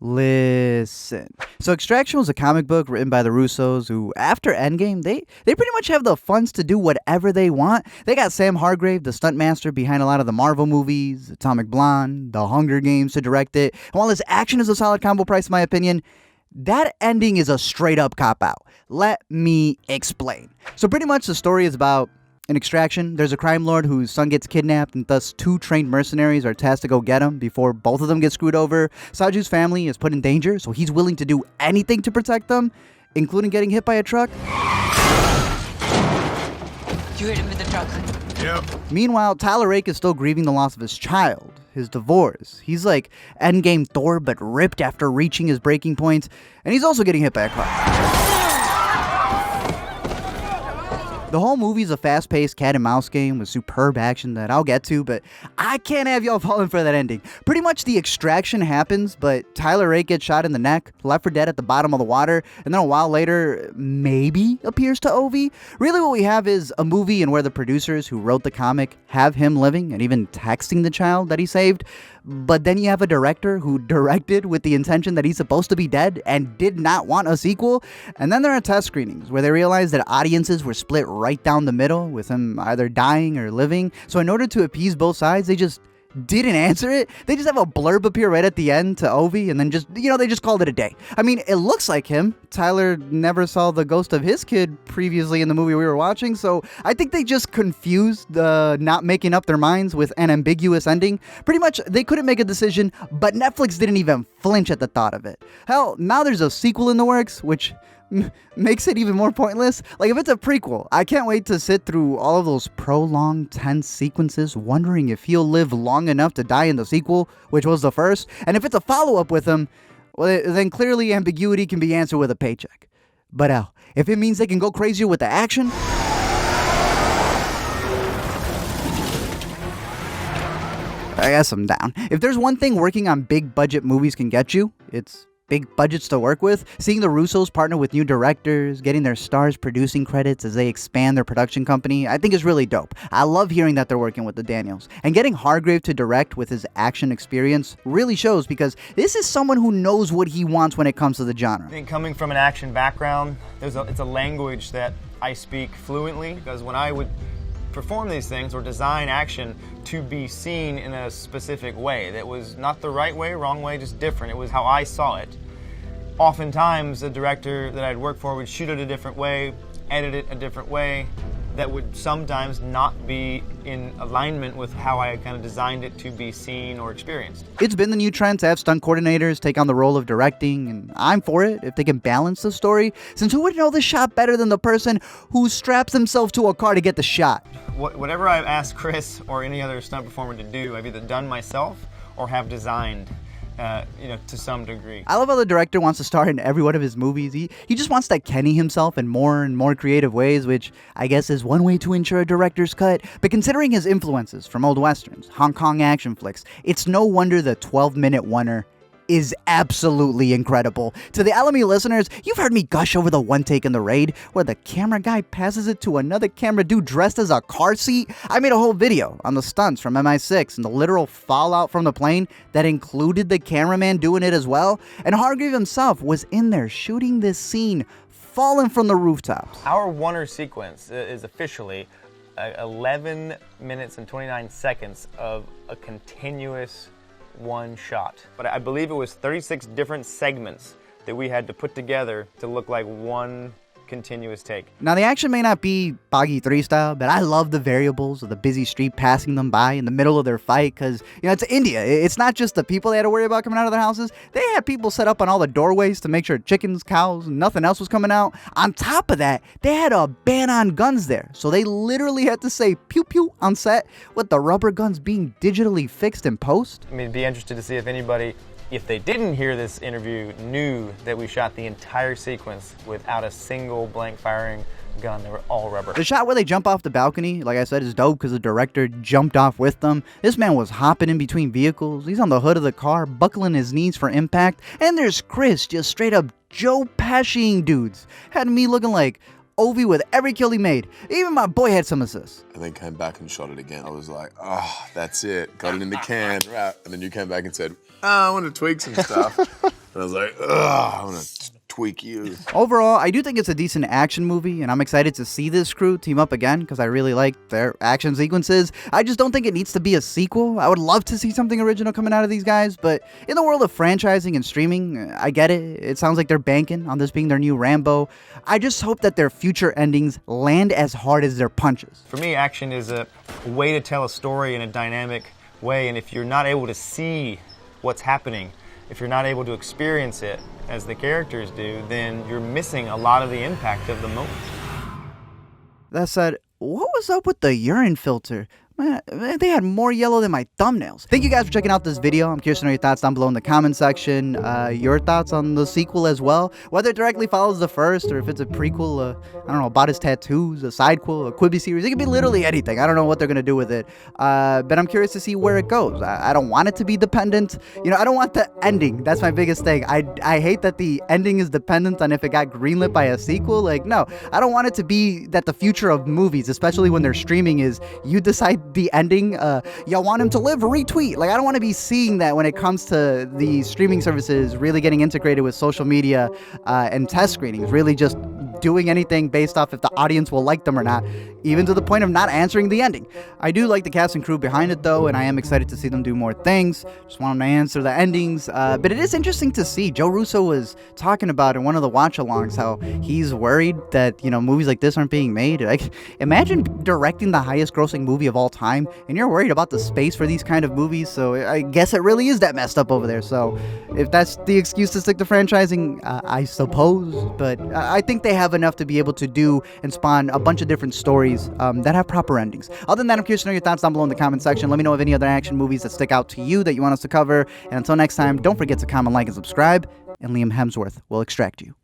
Listen. So Extraction was a comic book written by the Russos who, after Endgame, they pretty much have the funds to do whatever they want. They got Sam Hargrave, the stunt master behind a lot of the Marvel movies, Atomic Blonde, The Hunger Games to direct it. And while his action is a solid combo price in my opinion, that ending is a straight up cop out. Let me explain. So pretty much the story is about in Extraction, there's a crime lord whose son gets kidnapped, and thus two trained mercenaries are tasked to go get him before both of them get screwed over. Saju's family is put in danger, so he's willing to do anything to protect them, including getting hit by a truck. You hit him in the truck. Yep. Meanwhile, Rake is still grieving the loss of his child, his divorce. He's like Endgame Thor, but ripped after reaching his breaking point, and he's also getting hit by a car. The whole movie's a fast-paced cat-and-mouse game with superb action that I'll get to, but I can't have y'all falling for that ending. Pretty much the extraction happens, but Rake gets shot in the neck, left for dead at the bottom of the water, and then a while later, maybe appears to Ovi. Really what we have is a movie and where the producers who wrote the comic have him living and even texting the child that he saved. But then you have a director who directed with the intention that he's supposed to be dead and did not want a sequel. And then there are test screenings where they realized that audiences were split right down the middle with him either dying or living. So in order to appease both sides, they just didn't answer it. They just have a blurb appear right at the end to Ovi and then just, they just called it a day. I mean, it looks like him. Tyler never saw the ghost of his kid previously in the movie we were watching, so I think they just confused the not making up their minds with an ambiguous ending. Pretty much, they couldn't make a decision, but Netflix didn't even flinch at the thought of it. Hell, now there's a sequel in the works, which makes it even more pointless. Like, if it's a prequel, I can't wait to sit through all of those prolonged, tense sequences, wondering if he'll live long enough to die in the sequel, which was the first. And if it's a follow-up with him, well, then clearly ambiguity can be answered with a paycheck. But hell, if it means they can go crazier with the action, I guess I'm down. If there's one thing working on big budget movies can get you, it's big budgets to work with. Seeing the Russos partner with new directors, getting their stars producing credits as they expand their production company, I think is really dope. I love hearing that they're working with the Daniels. And getting Hargrave to direct with his action experience really shows, because this is someone who knows what he wants when it comes to the genre. I think coming from an action background, it's a language that I speak fluently, because when I would perform these things or design action to be seen in a specific way that was not the right way, wrong way, just different. It was how I saw it. Oftentimes, the director that I'd work for would shoot it a different way, edit it a different way, that would sometimes not be in alignment with how I kind of designed it to be seen or experienced. It's been the new trend to have stunt coordinators take on the role of directing, and I'm for it if they can balance the story, since who would know the shot better than the person who straps himself to a car to get the shot? Whatever I've asked Chris or any other stunt performer to do, I've either done myself or have designed. To some degree. I love how the director wants to star in every one of his movies. He just wants to Kenny himself in more and more creative ways, which I guess is one way to ensure a director's cut. But considering his influences from old westerns, Hong Kong action flicks, it's no wonder the 12-minute oneer is absolutely incredible. To the Alamy listeners, you've heard me gush over the one take in The Raid where the camera guy passes it to another camera dude dressed as a car seat. I made a whole video on the stunts from MI6 and the literal fallout from the plane that included the cameraman doing it as well. And Hargrave himself was in there shooting this scene falling from the rooftops. Our oneer sequence is officially 11 minutes and 29 seconds of a continuous one shot. But I believe it was 36 different segments that we had to put together to look like one continuous take. Now, the action may not be Boggy 3 style, but I love the variables of the busy street passing them by in the middle of their fight, because, it's India. It's not just the people they had to worry about coming out of their houses. They had people set up on all the doorways to make sure chickens, cows, nothing else was coming out. On top of that, they had a ban on guns there, so they literally had to say pew pew on set, with the rubber guns being digitally fixed in post. I mean, be interested to see if anybody, if they didn't hear this interview, knew that we shot the entire sequence without a single blank firing gun. They were all rubber. The shot where they jump off the balcony, like I said, is dope because the director jumped off with them. This man was hopping in between vehicles. He's on the hood of the car, buckling his knees for impact. And there's Chris, just straight up Joe Pesciing dudes. Had me looking like Ovi with every kill he made. Even my boy had some assists. And then came back and shot it again. I was like, oh, that's it. Got it in the can, right? And then you came back and said, I want to tweak some stuff. And I was like, ugh, I'm gonna tweak you. Overall, I do think it's a decent action movie, and I'm excited to see this crew team up again because I really like their action sequences. I just don't think it needs to be a sequel. I would love to see something original coming out of these guys, but in the world of franchising and streaming, I get it. It sounds like they're banking on this being their new Rambo. I just hope that their future endings land as hard as their punches. For me, action is a way to tell a story in a dynamic way, and if you're not able to see what's happening, if you're not able to experience it as the characters do, then you're missing a lot of the impact of the moment. That said, what was up with the urine filter? Man, they had more yellow than my thumbnails. Thank you guys for checking out this video. I'm curious to know your thoughts down below in the comment section. Your thoughts on the sequel as well. Whether it directly follows the first or if it's a prequel, I don't know, about his tattoos, a sidequel, a Quibi series. It could be literally anything. I don't know what they're going to do with it. But I'm curious to see where it goes. I don't want it to be dependent. You know, I don't want the ending. That's my biggest thing. I hate that the ending is dependent on if it got greenlit by a sequel. Like, no, I don't want it to be that the future of movies, especially when they're streaming, is you decide the ending. Y'all want him to live? Retweet. Like, I don't want to be seeing that when it comes to the streaming services really getting integrated with social media and test screenings, really just doing anything based off if the audience will like them or not, even to the point of not answering the ending. I do like the cast and crew behind it though, and I am excited to see them do more things. Just want them to answer the endings. But it is interesting to see. Joe Russo was talking about in one of the watch-alongs how he's worried that, you know, movies like this aren't being made. Like, imagine directing the highest-grossing movie of all time, and you're worried about the space for these kind of movies. So I guess it really is that messed up over there. So if that's the excuse to stick to franchising, I suppose. But I think they have enough to be able to do and spawn a bunch of different stories that have proper endings. Other than that, I'm curious to know your thoughts down below in the comment section. Let me know of any other action movies that stick out to you that you want us to cover. And until next time, don't forget to comment, like, and subscribe. And Liam Hemsworth will extract you.